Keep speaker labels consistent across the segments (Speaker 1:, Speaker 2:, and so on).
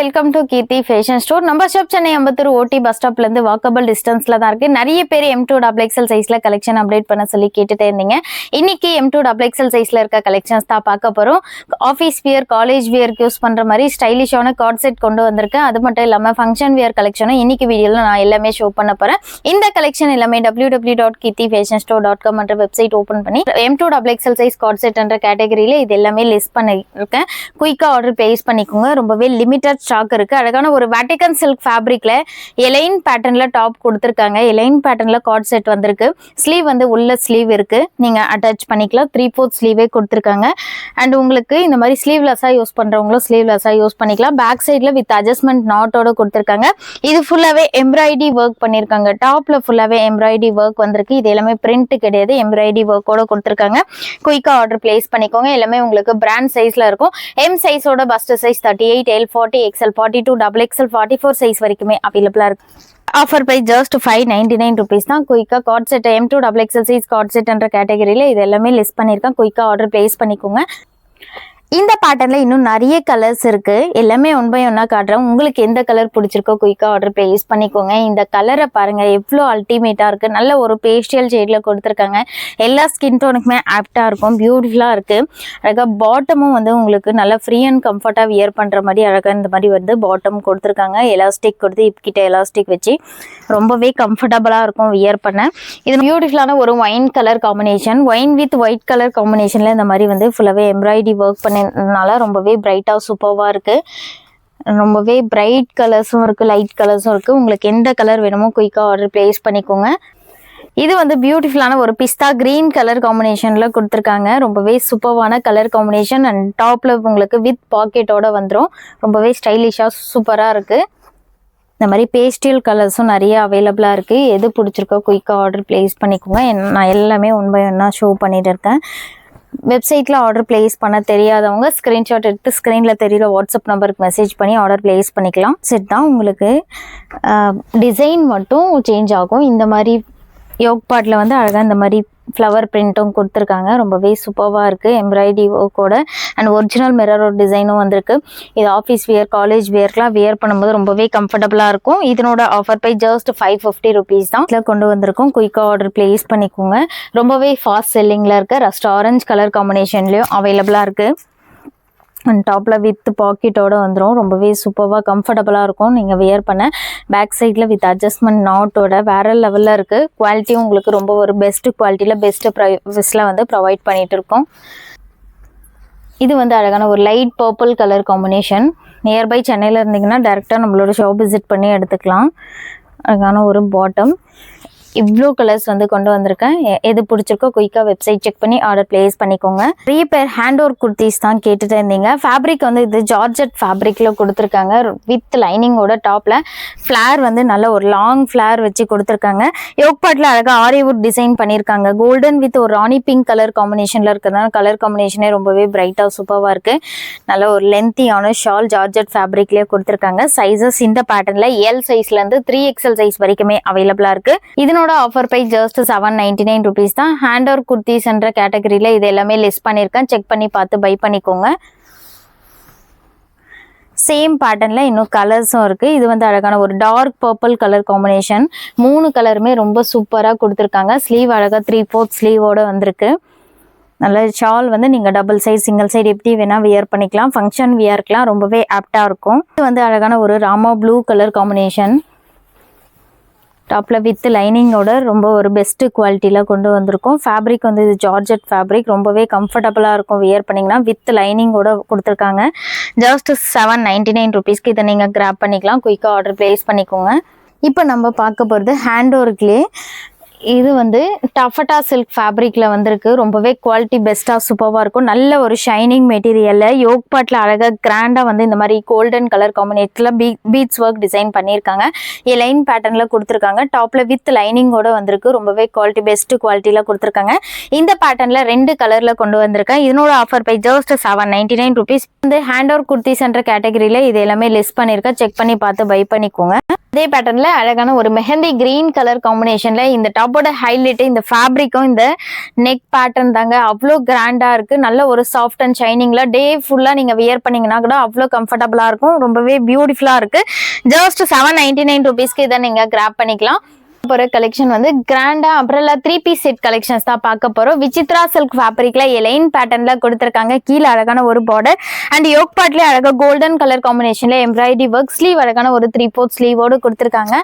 Speaker 1: Welcome to Keerthi fashion store. நம்ம shop Chennai Ambattur OT bus ஸ்டாப்ல இருந்து வாக்கபிள் டிஸ்டன்ஸ்ல தான் இருக்கு. நிறைய பேர் M2 XXL சைஸ்ல கலெக்ஷன் அப்டேட் பண்ண சொல்லி கேட்டுட்டே இருந்தீங்க. இன்னைக்கு M2 XXL சைஸ்ல இருக்க கலெக்ஷன்ஸ் தான் பார்க்க போறோம். ஆஃபீஸ் வியர், காலேஜ் வியருக்கு யூஸ் பண்ற மாதிரி ஸ்டைலிஷான கார்ட் செட் கொண்டு வந்திருக்கேன். அது மட்டும் இல்லாம ஃபங்க்ஷன் வியர் கலெக்ஷனும் இன்னைக்கு வீடியோல நான் எல்லாமே ஷோ பண்ண போறேன். இந்த கலெக்ஷன் எல்லாமே www.kirthifashionstore.com என்ற வெப்சைட் ஓபன் பண்ணி M2 XXL size card set என்ற கேட்டகரியில இது எல்லாமே லிஸ்ட் பண்ணிருக்கேன். குயிக்கா ஆர்டர் பிளேஸ் பண்ணிக்கோங்க. ரொம்பவே லிமிட்டட் ஸ்டாக் இருக்கு. அழகான ஒரு வேட்டிகன் சில்க் ஃபேப்ரிக்ல எலைன் பேட்டர்ன்ல டாப் கொடுத்திருக்காங்க. எலைன் பேட்டர்ன்ல கார்ட் செட் வந்திருக்கு. ஸ்லீவ் வந்து உள்ள ஸ்லீவ் இருக்கு, நீங்க அட்டாச் பண்ணிக்கலாம். 3/4 ஸ்லீவே கொடுத்திருக்காங்க. அண்ட் உங்களுக்கு இந்த மாதிரி ஸ்லீவ்லெஸ்ஸா யூஸ் பண்றவங்களும் ஸ்லீவ்லெஸ்ஸா யூஸ் பண்ணிக்கலாம். பேக் சைட்ல வித் அட்ஜஸ்ட்மெண்ட் நாட்டோட கொடுத்திருக்காங்க. இது ஃபுல்லாவே எம்ப்ராய்டரி ஒர்க் பண்ணிருக்காங்க. டாப்ல ஃபுல்லாவே எம்ப்ராய்டரி ஒர்க் வந்திருக்கு. இது எல்லாமே பிரிண்ட் கிடையாது, எம்ப்ராய்டரி ஒர்க்கோட கொடுத்திருக்காங்க. குயிக்கா ஆர்டர் பிளேஸ் பண்ணிக்கோங்க. எல்லாமே உங்களுக்கு பிராண்ட் சைஸ்ல இருக்கும். M சைஸோட bust size 38, L 40, XL 42, XXL 44 size வரைக்குமே அவைலபிளா இருக்கு. ஆஃபர் பிரைஸ் ஜஸ்ட் 599 rupees தான். குயிக்கா card set M2 XXL size card set என்ற கேட்டகரியில இது எல்லாமே லிஸ்ட் பண்ணிருக்கேன். குயிக்கா ஆர்டர் பிளேஸ் பண்ணிக்கோங்க. இந்த பேட்டர்ன்ல இன்னும் நிறைய கலர்ஸ் இருக்கு. எல்லாமே ஒன் பை ஒன்னா காட்டுறேன். உங்களுக்கு எந்த கலர் பிடிச்சிருக்கோ குயிக்கா ஆர்டர் பிளேஸ் பண்ணிக்கோங்க. இந்த கலரை பாருங்க, எவ்வளோ அல்டிமேட்டா இருக்கு. நல்ல ஒரு பேஸ்டியல் ஷேட்ல கொடுத்துருக்காங்க. எல்லா ஸ்கின் டோனுக்குமே ஆப்டா இருக்கும். பியூட்டிஃபுல்லா இருக்கு. அழகா பாட்டமும் வந்து உங்களுக்கு நல்லா ஃப்ரீ அண்ட் கம்ஃபர்ட்டா வியர் பண்ற மாதிரி அழகா இந்த மாதிரி வந்து பாட்டம் கொடுத்துருக்காங்க. எலாஸ்டிக் கொடுத்து இப்பகிட்ட எலாஸ்டிக் வச்சு ரொம்பவே கம்ஃபர்டபுளா இருக்கும் வியர் பண்ண. இது பியூட்டிஃபுல்லான ஒரு wine colour combination. Wine with white colour காம்பினேஷன்ல இந்த மாதிரி வந்து ஃபுல்லாவே எம்ப்ராய்டரி ஒர்க் பண்ணி ரொம்பவே பிரைட்டா சூப்பர்வா இருக்கு. ரொம்பவே பிரைட் கலர்ஸும் இருக்கு, லைட் கலர்ஸும் இருக்கு. உங்களுக்கு எந்த கலர் வேணுமோ குயிக்கா ஆர்டர் பிளேஸ் பண்ணிக்கோங்க. இது வந்து பியூட்டிஃபுல்லான ஒரு பிஸ்தா கிரீன் கலர் காம்பினேஷன்ல கொடுத்துருக்காங்க. ரொம்பவே சூப்பர்வான கலர் காம்பினேஷன். அண்ட் டாப்ல உங்களுக்கு வித் பாக்கெட்டோட வந்துடும். ரொம்பவே ஸ்டைலிஷா சூப்பரா இருக்கு. இந்த மாதிரி பேஸ்டியல் கலர்ஸும் நிறைய அவைலபிளா இருக்கு. எது பிடிச்சிருக்கோ குயிக்கா ஆர்டர் பிளேஸ் பண்ணிக்கோங்க. நான் எல்லாமே ஒன் பை ஒன்னா ஷோ பண்ணிட்டு இருக்கேன். வெப்சைட்டில் ஆர்டர் பிளேஸ் பண்ண தெரியாதவங்க ஸ்க்ரீன்ஷாட் எடுத்து ஸ்க்ரீனில் தெரியுற வாட்ஸ்அப் நம்பருக்கு மெசேஜ் பண்ணி ஆர்டர் பிளேஸ் பண்ணிக்கலாம். செட் தான். உங்களுக்கு டிசைன் மட்டும் சேஞ்ச் ஆகும். இந்த மாதிரி யோக் பார்ட்டில் வந்து அழகாக இந்த மாதிரி ஃப்ளவர் பிரிண்ட்டும் கொடுத்துருக்காங்க. ரொம்பவே சூப்பராக இருக்குது. எம்ப்ராய்டரி ஒர்க்கோட அண்ட் ஒரிஜினல் மிரரோட டிசைனும் வந்திருக்கு. இது ஆஃபீஸ் வியர், காலேஜ் வியர்க்கெலாம் வியர் பண்ணும்போது ரொம்பவே கம்ஃபர்டபுளாக இருக்கும். இதனோட ஆஃபர் ப்ரைஸ் ஜஸ்ட் 550 rupees தான். இதில் கொண்டு வந்திருக்கோம். குயிக்காக ஆர்டர் பிளேஸ் பண்ணிக்கோங்க. ரொம்பவே ஃபாஸ்ட் செல்லிங்கில் இருக்குது. ரஸ்ட் ஆரஞ்ச் கலர் காம்பினேஷன்லேயும் அவைலபிளாக இருக்குது. அண்ட் டாப்பில் வித் பாக்கெட்டோட வந்துடும். ரொம்பவே சூப்பராக கம்ஃபர்டபுளாக இருக்கும் நீங்கள் வியர் பண்ண. பேக் சைடில் வித் அட்ஜஸ்ட்மெண்ட் நாட்டோட வேறு லெவலில் இருக்குது. குவாலிட்டியும் உங்களுக்கு ரொம்ப ஒரு பெஸ்ட்டு குவாலிட்டியில் பெஸ்ட்டு ப்ரைஸில் வந்து ப்ரொவைட் பண்ணிகிட்டு இருக்கோம். இது வந்து அழகான ஒரு light purple colour combination. Nearby சென்னையில் இருந்தீங்கன்னா டேரெக்டாக நம்மளோட ஷாப் விசிட் பண்ணி எடுத்துக்கலாம். அழகான ஒரு பாட்டம். இவ்வளோ கலர்ஸ் வந்து கொண்டு வந்திருக்கேன். எது பிடிச்சிருக்கோ குயிக்காக வெப்சைட் செக் பண்ணி ஆர்டர் பிளேஸ் பண்ணிக்கோங்க. நிறைய பேர் ஹேண்ட் ஒர்க் குர்த்திஸ் தான் கேட்டுட்டு இருந்தீங்க. ஃபேப்ரிக் வந்து இது ஜார்ஜெட் ஃபேப்ரிக்கில் கொடுத்துருக்காங்க. வித் லைனிங்கோட டாப்பில் ஃப்ளார் வந்து நல்ல ஒரு லாங் ஃப்ளார் வச்சு கொடுத்துருக்காங்க. யோக் பார்ட்டில் அழகாக ஆரிவுட் டிசைன் பண்ணியிருக்காங்க. கோல்டன் வித் ஒரு ராணி பிங்க் கலர் காம்பினேஷனில் இருக்கிறதுனால கலர் காம்பினேஷனே ரொம்பவே பிரைட்டாக சூப்பராக இருக்குது. நல்ல ஒரு லென்த்தியான ஷால் ஜார்ஜெட் ஃபேப்ரிக்லேயே கொடுத்துருக்காங்க. சைஸஸ் இந்த பேட்டர்னில் L சைஸ்லேருந்து 3XL சைஸ் வரைக்குமே அவைலபிளாக இருக்குது. இதனோட ஆஃபர் பிரைஸ் ஜஸ்ட் 799 rupees தான். ஹேண்ட் ஒர்க் குர்த்திஸ் என்ற கேட்டகரியில இது எல்லாமே லிஸ்ட் பண்ணியிருக்கேன். செக் பண்ணி பார்த்து பை பண்ணிக்கோங்க. சேம் பேட்டர்ன்ல இன்னும் கலர்ஸும் இருக்கு. இது வந்து அழகான ஒரு டார்க் பர்பிள் கலர் காம்பினேஷன். 3 கலருமே ரொம்ப சூப்பரா கொடுத்துருக்காங்க. ஸ்லீவ் அழகா 3/4 ஸ்லீவோட வந்திருக்கு. நல்ல ஷால் வந்து நீங்க டபுள் சைட், சிங்கிள் சைடு எப்படி வேணா வியர் பண்ணிக்கலாம். ஃபங்க்ஷன் வியர்க்கெலாம் ரொம்பவே ஆப்டா இருக்கும். இது வந்து அழகான ஒரு ராமா ப்ளூ கலர் காம்பினேஷன். டாப்பில் வித் லைனிங்கோட ரொம்ப ஒரு பெஸ்ட்டு குவாலிட்டியில் கொண்டு வந்திருக்கோம். ஃபேப்ரிக் வந்து இது ஜார்ஜெட் ஃபேப்ரிக். ரொம்பவே கம்ஃபர்டபுளாக இருக்கும் வியர் பண்ணிங்கன்னா. வித் லைனிங்கோட கொடுத்துருக்காங்க. ஜஸ்ட் 799 rupeesக்கு இதை நீங்கள் கிராப் பண்ணிக்கலாம். குயிக்காக ஆர்டர் பிளேஸ் பண்ணிக்கோங்க. இப்போ நம்ம பார்க்க போகிறது ஹேண்ட் ஒர்க்லேயே இது வந்து டஃபட்டா சில்க் ஃபேப்ரிக்ல வந்திருக்கு. ரொம்பவே குவாலிட்டி பெஸ்ட்டாக சூப்பராக இருக்கும். நல்ல ஒரு ஷைனிங் மெட்டீரியலில் யோக் பார்ட்டில் அழகாக கிராண்டாக வந்து இந்த மாதிரி கோல்டன் கலர் காம்பினேஷனில் பீட்ஸ் ஒர்க் டிசைன் பண்ணியிருக்காங்க. லைன் பேட்டர்னில் கொடுத்துருக்காங்க. டாப்பில் வித் லைனிங்கோட வந்திருக்கு. ரொம்பவே குவாலிட்டி பெஸ்ட்டு குவாலிட்டியில் கொடுத்துருக்காங்க. இந்த பேட்டர்னில் 2 கலரில் கொண்டு வந்திருக்கேன். இதனோட ஆஃபர் ப்ரைஸ் ஜஸ்ட் 799 rupees. இந்த ஹேண்ட் ஒர்க் குர்த்திஸ் என்ற கேட்டகரியில் இது எல்லாமே லிஸ்ட் பண்ணியிருக்கேன். செக் பண்ணி பார்த்து பை பண்ணிக்கோங்க. அதே பேட்டர்ன்ல அழகான ஒரு மெஹந்தி கிரீன் கலர் காம்பினேஷன்ல இந்த டாப்போட ஹைலைட் இந்த ஃபேப்ரிக்கும் இந்த நெக் பேட்டர்ன் தாங்க. அவ்வளோ கிராண்டா இருக்கு. நல்ல ஒரு சாஃப்ட் அண்ட் ஷைனிங்ல டே ஃபுல்லா நீங்க வியர் பண்ணீங்கன்னா கூட அவ்வளோ கம்ஃபர்டபுளா இருக்கும். ரொம்பவே பியூட்டிஃபுல்லா இருக்கு. ஜஸ்ட் 799 rupeesக்கு இதை நீங்க கிராப் பண்ணிக்கலாம். போற கலெக்ஷன் வந்து கிராண்டா அம்ப்ரெல்லா 3 பீஸ் செட் கலெக்ஷன்ஸ் தான் பார்க்க போறோம். விசித்ரா சில்க் ஃபேப்ரிக்ல எலைன் பேட்டர்ன்ல கொடுத்திருக்காங்க. கீழே அழகான ஒரு பார்டர் அண்ட் யோக் பார்ட்லயே அழகா கோல்டன் கலர் காம்பினேஷன்ல எம்ப்ராய்டரி ஒர்க், ஸ்லீவ் அழகான ஒரு 3/4 ஸ்லீவோடு கொடுத்திருக்காங்க.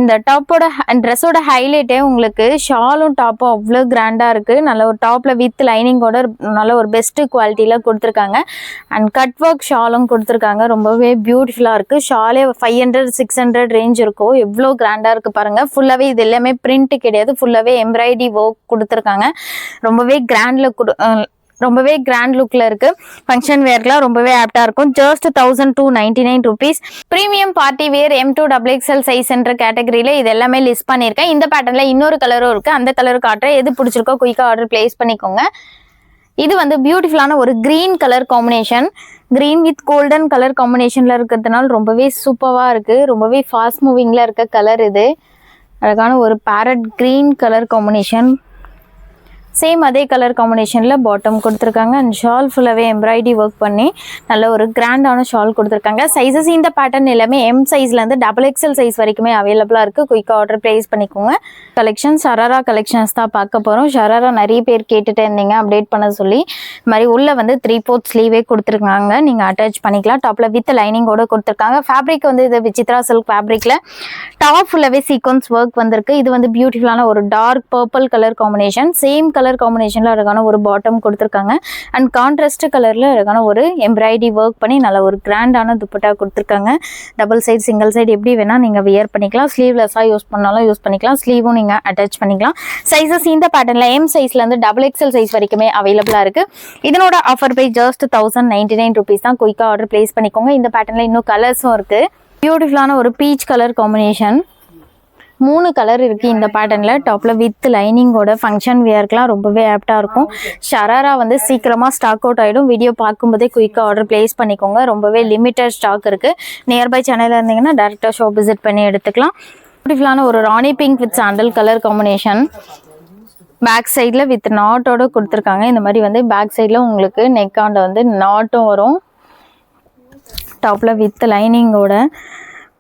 Speaker 1: இந்த டாப்போட ட்ரெஸ்ஸோட ஹைலைட்டே உங்களுக்கு ஷாலும் டாப்பும் அவ்வளோ கிராண்டா இருக்கு. நல்ல ஒரு டாப்ல வித் லைனிங்கோட நல்ல ஒரு பெஸ்ட் குவாலிட்டியில கொடுத்துருக்காங்க. அண்ட் கட் ஒர்க் ஷாலும் கொடுத்துருக்காங்க. ரொம்பவே பியூட்டிஃபுல்லா இருக்கு. ஷாலே 500-600 ரேஞ்ச் இருக்கும். எவ்வளோ கிராண்டா இருக்கு பாருங்க. ஃபுல்லாவே இது எல்லாமே பிரிண்ட் கிடையாது, ஃபுல்லாவே எம்ப்ராய்டரி ஒர்க் கொடுத்துருக்காங்க. ரொம்பவே கிராண்ட் லுக்ல இருக்கு. ஃபங்க்ஷன் வேர்க்குலாம் ரொம்பவே ஆப்டா இருக்கும். Just 1299 rupees. Premium party wear M2XXL size என்ற கேட்டகரியில இது எல்லாமே லிஸ்ட் பண்ணியிருக்கேன். இந்த பேட்டர்ன்ல இன்னொரு கலரும் இருக்கு. அந்த கலர் காட்டுறேன். எது பிடிச்சிருக்கோ குயிக்கா ஆர்டர் பிளேஸ் பண்ணிக்கோங்க. இது வந்து பியூட்டிஃபுல்லான ஒரு green colour combination, green with golden colour காம்பினேஷன்ல இருக்கிறதுனால ரொம்பவே சூப்பரா இருக்கு. ரொம்பவே ஃபாஸ்ட் மூவிங்ல இருக்க கலர் இது. அழகான ஒரு farad green colour combination. Same அதே கலர் காம்பினேஷன்ல பாட்டம் கொடுத்துருக்காங்க. அண்ட் ஷால் ஃபுல்லாவே எம்ப்ராய்டரி ஒர்க் பண்ணி நல்ல ஒரு கிராண்டான ஷால் கொடுத்துருக்காங்க. சைஸஸ் இந்த பேட்டர்ன் எல்லாமே M சைஸ்ல இருந்து XXL சைஸ் வரைக்குமே அவைலபிளா இருக்கு. குயிக்கா ஆர்டர் பிளேஸ் பண்ணிக்கோங்க. கலெக்ஷன் ஷராரா கலெக்ஷன்ஸ் தான் பார்க்க போறோம். ஷராரா நிறைய பேர் கேட்டுட்டே இருந்தீங்க அப்டேட் பண்ண சொல்லி. இந்த மாதிரி உள்ள வந்து 3/4 ஸ்லீவே கொடுத்துருக்காங்க. நீங்க அட்டாச் பண்ணிக்கலாம். டாப்ல வித் லைனிங்கோட கொடுத்துருக்காங்க. ஃபேப்ரிக் வந்து இது விசித்ரா சில்க் ஃபேப்ரிக்ல டாப் ஃபுல்லாவே சீக்வன்ஸ் ஒர்க் வந்திருக்கு. இது வந்து பியூட்டிஃபுல்லான ஒரு dark purple colour combination. Same colour காம்பினேஷன்ல அழகான ஒரு பாட்டம் கொடுத்திருக்காங்க. அண்ட் கான்ட்ராஸ்ட் கலர்ல அழகான ஒரு எம்ப்ராய்டரி ஒர்க் பண்ணி நல்ல ஒரு கிராண்டான துப்பட்டா கொடுத்திருக்காங்க. டபுள் சைடு சிங்கிள் சைடு எப்படி வேணா நீங்க வியர் பண்ணிக்கலாம். ஸ்லீவ்லெஸ்ஸா யூஸ் பண்ணாலும் யூஸ் பண்ணிக்கலாம். ஸ்லீவும் நீங்க அட்டாச் பண்ணிக்கலாம். சைஸஸ் இந்த பேட்டர்ன்ல M சைஸ்ல இருந்து XXL சைஸ் வரைக்குமே அவைலபிளா இருக்கு. இதனோட ஆஃபர் பிரைஸ் ஜஸ்ட் 1099 rupees தான். குயிக்கா ஆர்டர் பிளேஸ் பண்ணிக்கோங்க. இந்த பேட்டர்ன்ல இன்னும் கலர்ஸும் இருக்கு. பியூட்டிஃபுல்லான ஒரு பீச் கலர் காம்பினேஷன். 3 கலர் இருக்கு இந்த பேட்டர்ன்ல. டாப்ல வித் லைனிங்கோட ஃபங்க்ஷன் வியர்க்குலாம் ரொம்பவே ஆப்டா இருக்கும். ஷராரா வந்து சீக்கிரமா ஸ்டாக் அவுட் ஆயிடும். வீடியோ பார்க்கும்போதே குயிக்கா ஆர்டர் பிளேஸ் பண்ணிக்கோங்க. ரொம்பவே லிமிட்டட் ஸ்டாக் இருக்கு. நியர்பை சேனல்ல இருந்தீங்கன்னா டேரக்டா ஷாப் விசிட் பண்ணி எடுத்துக்கலாம். பியூட்டிஃபுல்லான ஒரு rani pink with sandal colour combination. Back சைட்ல வித் நாட்டோட கொடுத்துருக்காங்க. இந்த மாதிரி வந்து பேக் சைட்ல உங்களுக்கு நெக்காண்ட வந்து நாட்டும் வரும். டாப்ல வித் லைனிங்கோட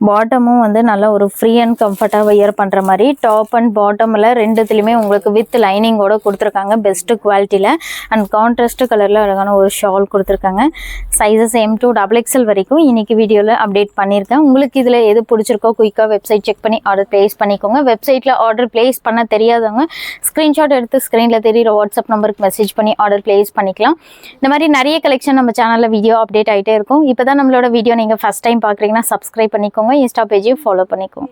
Speaker 1: பாட்டமும் வந்து நல்ல ஒரு ஃப்ரீ அண்ட் கம்ஃபர்ட்டாக வியர் பண்ணுற மாதிரி டாப் அண்ட் பாட்டமில் ரெண்டுத்துலையுமே உங்களுக்கு வித் லைனிங்கோட கொடுத்துருக்காங்க பெஸ்ட்டு குவாலிட்டியில். அண்ட் கான்ட்ராஸ்ட் கலரில் அழகான ஒரு ஷால் கொடுத்துருக்காங்க. சைஸஸ் M2XXL வரைக்கும் இன்னைக்கு வீடியோவில் அப்டேட் பண்ணியிருக்கேன். உங்களுக்கு இதில் எது பிடிச்சிருக்கோ குயிக்காக வெப்சைட் செக் பண்ணி ஆர்டர் பிளேஸ் பண்ணிக்கோங்க. வெப்சைட்டில் ஆர்டர் பிளேஸ் பண்ண தெரியாதவங்க ஸ்க்ரீன்ஷாட் எடுத்து ஸ்க்ரீனில் தெரியுற வாட்ஸ்அப் நம்பருக்கு மெசேஜ் பண்ணி ஆர்டர் பிளேஸ் பண்ணிக்கலாம். இந்த மாதிரி நிறைய கலெக்ஷன் நம்ம சேனலில் வீடியோ அப்டேட் ஆகிட்டே இருக்கும். இப்போ தான் நம்மளோட வீடியோ நீங்கள் ஃபஸ்ட் டைம் பார்க்குறீங்கன்னா சப்ஸ்கிரைப் பண்ணிக்கோங்க. இன்ஸ்டா பேஜையும் ஃபாலோ பண்ணிக்கோங்க.